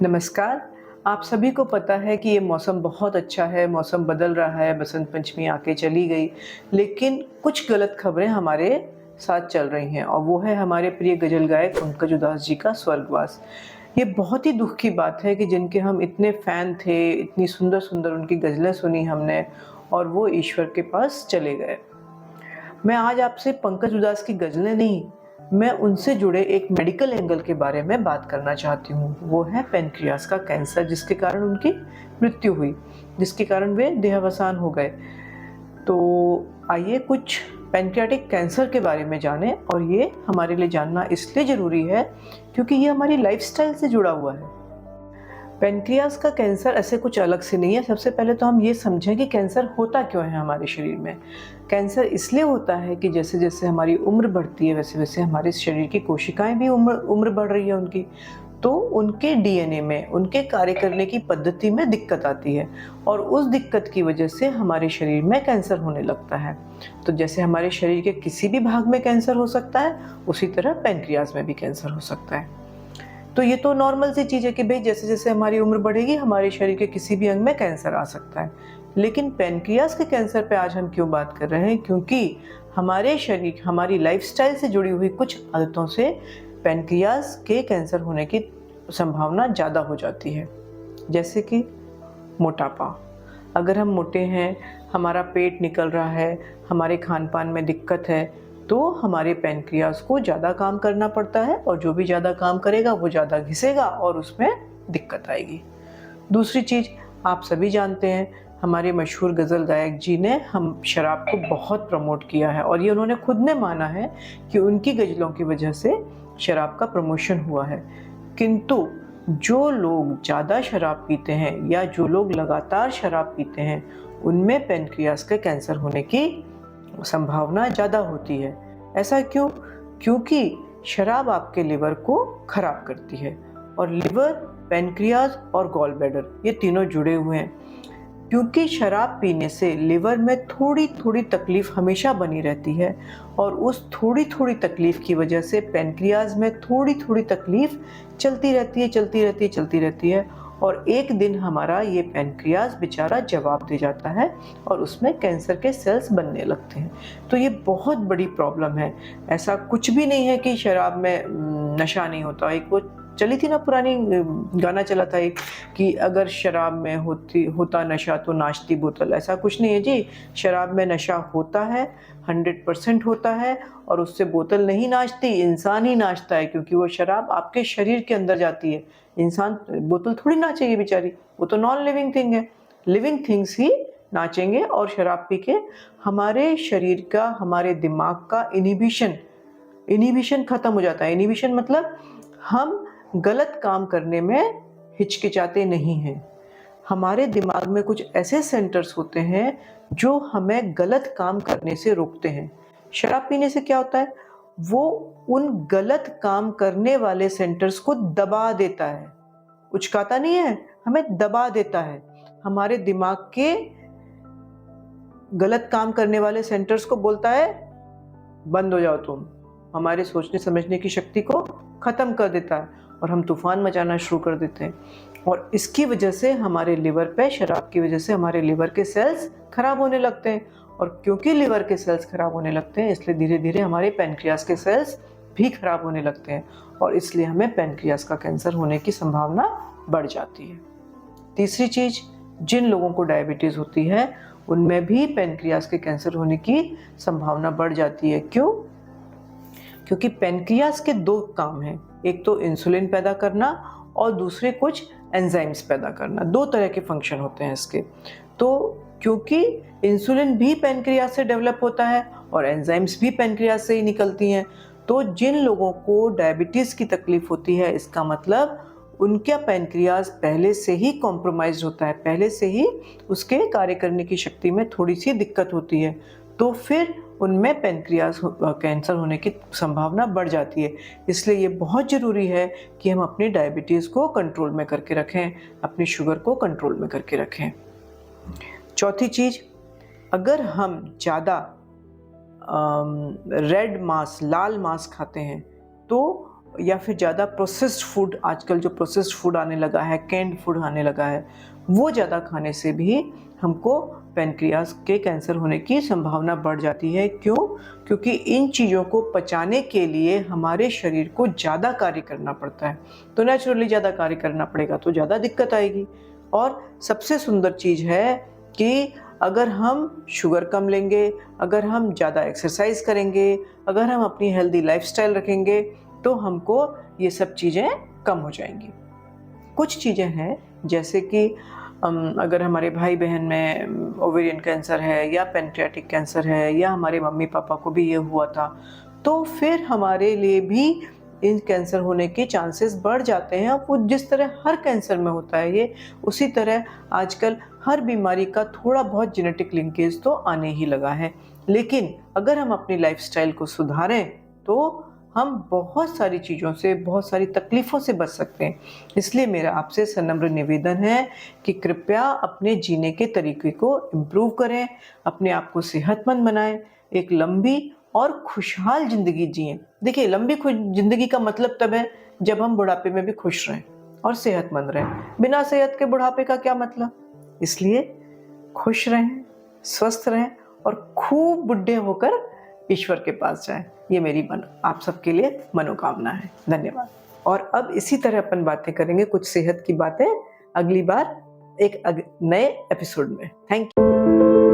नमस्कार। आप सभी को पता है कि ये मौसम बहुत अच्छा है, मौसम बदल रहा है, बसंत पंचमी आके चली गई, लेकिन कुछ गलत खबरें हमारे साथ चल रही हैं और वो है हमारे प्रिय गज़ल गायक पंकज उधास जी का स्वर्गवास। ये बहुत ही दुःख की बात है कि जिनके हम इतने फ़ैन थे, इतनी सुंदर-सुंदर उनकी गज़लें सुनी हमने और वो ईश्वर के पास चले गए। मैं आज आपसे पंकज उधास की गज़लें नहीं, मैं उनसे जुड़े एक मेडिकल एंगल के बारे में बात करना चाहती हूँ। वो है पैनक्रियाज़ का कैंसर जिसके कारण उनकी मृत्यु हुई, जिसके कारण वे देहावसान हो गए। तो आइए कुछ पैनक्रियाटिक कैंसर के बारे में जानें और ये हमारे लिए जानना इसलिए ज़रूरी है क्योंकि ये हमारी लाइफ़स्टाइल से जुड़ा हुआ है। पैनक्रियाज़ का कैंसर ऐसे कुछ अलग से नहीं है। सबसे पहले तो हम ये समझें कि कैंसर होता क्यों है हमारे शरीर में। कैंसर इसलिए होता है कि जैसे-जैसे हमारी उम्र बढ़ती है वैसे-वैसे हमारे शरीर की कोशिकाएँ भी उम्र बढ़ रही है उनकी। तो उनके डीएनए में, उनके कार्य करने की पद्धति में दिक्कत आती है और उस दिक्कत की वजह से हमारे शरीर में कैंसर होने लगता है। तो जैसे हमारे शरीर के किसी भी भाग में कैंसर हो सकता है, उसी तरह पैनक्रियाज़ में भी कैंसर हो सकता है। तो ये तो नॉर्मल सी चीज़ है कि भई जैसे-जैसे हमारी उम्र बढ़ेगी हमारे शरीर के किसी भी अंग में कैंसर आ सकता है। लेकिन पैनक्रियाज़ के कैंसर पे आज हम क्यों बात कर रहे हैं? क्योंकि हमारे शरीर, हमारी लाइफ़स्टाइल से जुड़ी हुई कुछ आदतों से पैनक्रियाज़ के कैंसर होने की संभावना ज़्यादा हो जाती है। जैसे कि मोटापा। अगर हम मोटे हैं, हमारा पेट निकल रहा है, हमारे खान-पान में दिक्कत है, तो हमारे पैनक्रियाज़ को ज़्यादा काम करना पड़ता है और जो भी ज़्यादा काम करेगा वो ज़्यादा घिसेगा और उसमें दिक्कत आएगी। दूसरी चीज़ आप सभी जानते हैं, हमारे मशहूर गज़ल गायक जी ने हम शराब को बहुत प्रमोट किया है और ये उन्होंने खुद ने माना है कि उनकी गज़लों की वजह से शराब का प्रमोशन हुआ है। किंतु जो लोग ज़्यादा शराब पीते हैं या जो लोग लगातार शराब पीते हैं, उनमें पैनक्रियाज़ के कैंसर होने की संभावना ज़्यादा होती है। ऐसा क्यों? क्योंकि शराब आपके लिवर को खराब करती है और लिवर, पैनक्रियाज़ और गॉल ब्लैडर ये तीनों जुड़े हुए हैं। क्योंकि शराब पीने से लिवर में थोड़ी-थोड़ी तकलीफ़ हमेशा बनी रहती है और उस थोड़ी-थोड़ी तकलीफ़ की वजह से पैनक्रियाज़ में थोड़ी-थोड़ी तकलीफ़ चलती रहती है और एक दिन हमारा ये पैनक्रियाज़ बेचारा जवाब दे जाता है और उसमें कैंसर के सेल्स बनने लगते हैं। तो ये बहुत बड़ी प्रॉब्लम है। ऐसा कुछ भी नहीं है कि शराब में नशा नहीं होता। एक वो चली थी ना पुरानी गाना चला था एक कि अगर शराब में होता नशा तो नाचती बोतल। ऐसा कुछ नहीं है जी, शराब में नशा होता है, 100% होता है और उससे बोतल नहीं नाचती, इंसान ही नाचता है क्योंकि वो शराब आपके शरीर के अंदर जाती है। इंसान बोतल थोड़ी नाचेगी बेचारी, वो तो नॉन लिविंग थिंग है। लिविंग थिंग्स ही नाचेंगे और शराब पी के हमारे शरीर का, हमारे दिमाग का इन्हिबिशन खत्म हो जाता है। इन्हिबिशन मतलब हम गलत काम करने में हिचकिचाते नहीं हैं। हमारे दिमाग में कुछ ऐसे सेंटर्स होते हैं जो हमें गलत काम करने से रोकते हैं। शराब पीने से क्या होता है? वो उन गलत काम करने वाले सेंटर्स को दबा देता है। उचकाता नहीं है, हमें दबा देता है। हमारे दिमाग के गलत काम करने वाले सेंटर्स को बोलता है, बंद हो जाओ तुम। हमारे सोचने समझने की शक्ति को खत्म कर देता है और हम तूफान मचाना शुरू कर देते हैं और इसकी वजह से हमारे लिवर पे, शराब की वजह से हमारे लिवर के सेल्स खराब होने लगते हैं और क्योंकि लिवर के सेल्स खराब होने लगते हैं इसलिए धीरे-धीरे हमारे पैनक्रियाज़ के सेल्स भी खराब होने लगते हैं और इसलिए हमें पैनक्रियाज़ का कैंसर होने की संभावना बढ़ जाती है। तीसरी चीज़, जिन लोगों को डायबिटीज़ होती है उनमें भी पैनक्रियाज़ के कैंसर होने की संभावना बढ़ जाती है। क्यों? क्योंकि पैनक्रियाज़ के 2 काम हैं, एक तो इंसुलिन पैदा करना और दूसरे कुछ एंजाइम्स पैदा करना। 2 तरह के फंक्शन होते हैं इसके। तो क्योंकि इंसुलिन भी पैनक्रियाज़ से डेवलप होता है और एंजाइम्स भी पैनक्रियाज़ से ही निकलती हैं, तो जिन लोगों को डायबिटीज़ की तकलीफ़ होती है इसका मतलब उनका पैनक्रियाज़ पहले से ही कॉम्प्रोमाइज़्ड होता है, पहले से ही उसके कार्य करने की शक्ति में थोड़ी-सी दिक्कत होती है। तो फिर उनमें पैनक्रियाज़ कैंसर होने की संभावना बढ़ जाती है। इसलिए ये बहुत ज़रूरी है कि हम अपनी डायबिटीज़ को कंट्रोल में करके रखें, अपनी शुगर को कंट्रोल में करके रखें। चौथी चीज़, अगर हम ज़्यादा रेड मांस, लाल मांस खाते हैं तो या फिर ज़्यादा प्रोसेस्ड फूड, आजकल जो प्रोसेस्ड फूड आने लगा है, कैंड फूड आने लगा है, वो ज़्यादा खाने से भी हमको पैनक्रियाज के कैंसर होने की संभावना बढ़ जाती है। क्यों? क्योंकि इन चीज़ों को पचाने के लिए हमारे शरीर को ज़्यादा कार्य करना पड़ता है, तो नेचुरली ज़्यादा कार्य करना पड़ेगा तो ज़्यादा दिक्कत आएगी। और सबसे सुंदर चीज़ है कि अगर हम शुगर कम लेंगे, अगर हम ज़्यादा एक्सरसाइज करेंगे, अगर हम अपनी हेल्दी लाइफस्टाइल रखेंगे, तो हमको ये सब चीज़ें कम हो जाएंगी। कुछ चीज़ें हैं जैसे कि अगर हमारे भाई बहन में ओवेरियन कैंसर है या पैनक्रियाटिक कैंसर है या हमारे मम्मी पापा को भी ये हुआ था, तो फिर हमारे लिए भी इन कैंसर होने के चांसेस बढ़ जाते हैं। वो जिस तरह हर कैंसर में होता है ये, उसी तरह आजकल हर बीमारी का थोड़ा बहुत जेनेटिक लिंकेज तो आने ही लगा है। लेकिन अगर हम अपनी लाइफस्टाइल को सुधारें तो हम बहुत सारी चीज़ों से, बहुत सारी तकलीफ़ों से बच सकते हैं। इसलिए मेरा आपसे सनम्र निवेदन है कि कृपया अपने जीने के तरीके को इम्प्रूव करें, अपने आप को सेहतमंद बनाएं, एक लंबी और खुशहाल ज़िंदगी जिएं। देखिए, लंबी ज़िंदगी का मतलब तब है जब हम बुढ़ापे में भी खुश रहें और सेहतमंद रहें। बिना सेहत के बुढ़ापे का क्या मतलब? इसलिए खुश रहें, स्वस्थ रहें और खूब बुढ़े होकर ईश्वर के पास जाएं। ये मेरी आप सबके लिए मनोकामना है। धन्यवाद। और अब इसी तरह अपन बातें करेंगे, कुछ सेहत की बातें, अगली बार एक नए एपिसोड में। Thank you.